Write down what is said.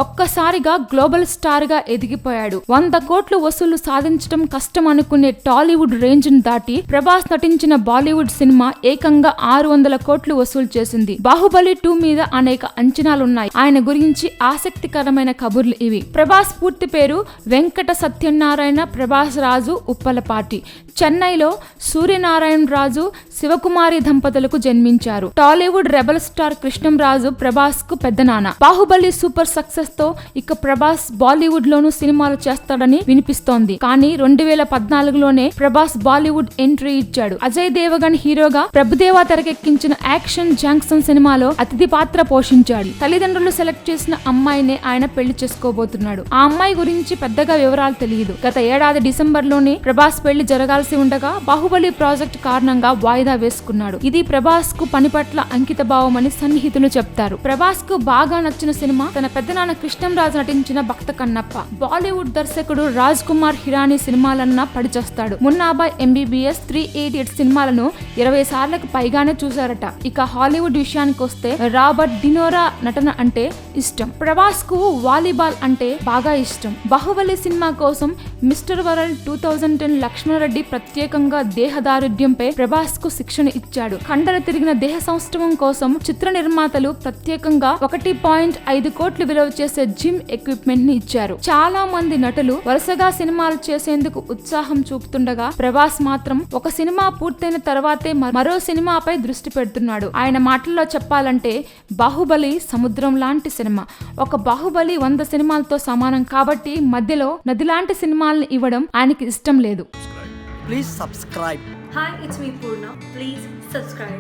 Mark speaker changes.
Speaker 1: ఒక్కసారిగా global star గా ఎదిగిపోయాడు. 100 కోట్లు వసూలు సాధించడం కష్టం అనుకునే టాలీవుడ్ రేంజ్ ను దాటి ప్రభాస్ నటించిన బాలీవుడ్ సినిమా ఏకంగా 600 కోట్లు వసూలు చేసింది. బాహుబలి 2 మీద అనేక అంచనాలున్నాయి. ఆయన గురించి ఆసక్తికరమైన కబుర్లు ఇవి. ప్రభాస్ పూర్తి పేరు వెంకట సత్యనారాయణ ప్రభాస్ రాజు ఉప్పలపాటి. చెన్నైలో సూర్యనారాయణ రాజు శివకుమారి దంపతులకు జన్మించారు. టాలీవుడ్ రెబల్ స్టార్ కృష్ణంరాజు ప్రభాస్ కు పెద్దనాన్న. బాహుబలి సూపర్ సక్సెస్ తో ఇక ప్రభాస్ బాలీవుడ్ లోను సినిమాలు చేస్తాడని వినిపిస్తోంది. కానీ 2014లోనే ప్రభాస్ బాలీవుడ్ ఎంట్రీ ఇచ్చాడు. అజయ్ దేవగన్ హీరోగా ప్రభుదేవా తెరకెక్కించిన యాక్షన్ జాంక్సన్ సినిమాలో అతిథి పాత్ర పోషించాడు. తల్లిదండ్రులు సెలెక్ట్ చేసిన అమ్మాయినే ఆయన పెళ్లి చేసుకోబోతున్నాడు. ఆ అమ్మాయి గురించి పెద్దగా వివరాలు తెలియదు. గత ఏడాది డిసెంబర్ లోనే ప్రభాస్ పెళ్లి జరగాల్సి ఉండగా బాహుబలి ప్రాజెక్ట్ కారణంగా వాయిదా వేసుకున్నాడు. ఇది ప్రభాస్ కు పని పట్ల అంకిత భావం అని సన్నిహితులు చెప్తారు. ప్రభాస్ కు బాగా నచ్చిన సినిమా తన పెద్దనాన్న కృష్ణంరాజు నటించిన భక్త కన్నప్ప. బాలీవుడ్ దర్శకుడు రాజ్ కుమార్ హిరానీ సినిమాలన్నా పడిచేస్తాడు. మున్నాబాయ్, ఎంబీబీఎస్, 3 Idiots సినిమాలను 20 సార్లకు పైగానే చూశారట. ఇక హాలీవుడ్ విషయానికి వస్తే రాబర్ట్ డినోరా నటన అంటే ఇష్టం. ప్రభాస్ కు వాలీబాల్ అంటే బాగా ఇష్టం. బాహుబలి సినిమా కోసం మిస్టర్ వరల్డ్ 2010 లక్ష్మణరెడ్డి ప్రత్యేకంగా దేహదారుఢ్యంపై ప్రభాస్ కు శిక్షణ ఇచ్చాడు. కండలు తిరిగిన దేహ సౌష్ఠవం కోసం చిత్ర నిర్మాతలు ప్రత్యేకంగా 1.5 కోట్లు విలువ చేసే జిమ్ ఎక్విప్మెంట్ ని ఇచ్చారు. చాలా మంది నటులు వరుసగా సినిమాలు చేసేందుకు ఉత్సాహం చూపుతుండగా ప్రభాస్ మాత్రం ఒక సినిమా పూర్తయిన తర్వాతే మరో సినిమాపై దృష్టి పెడుతున్నాడు. ఆయన మాటల్లో చెప్పాలంటే బాహుబలి సముద్రం లాంటి సినిమా. ఒక బాహుబలి 100 సినిమాలతో సమానం కాబట్టి మధ్యలో నది లాంటి సినిమాలను ఇవ్వడం ఆయనకి ఇష్టం లేదు.
Speaker 2: Please subscribe.
Speaker 3: Hi, it's me Purna. Please subscribe.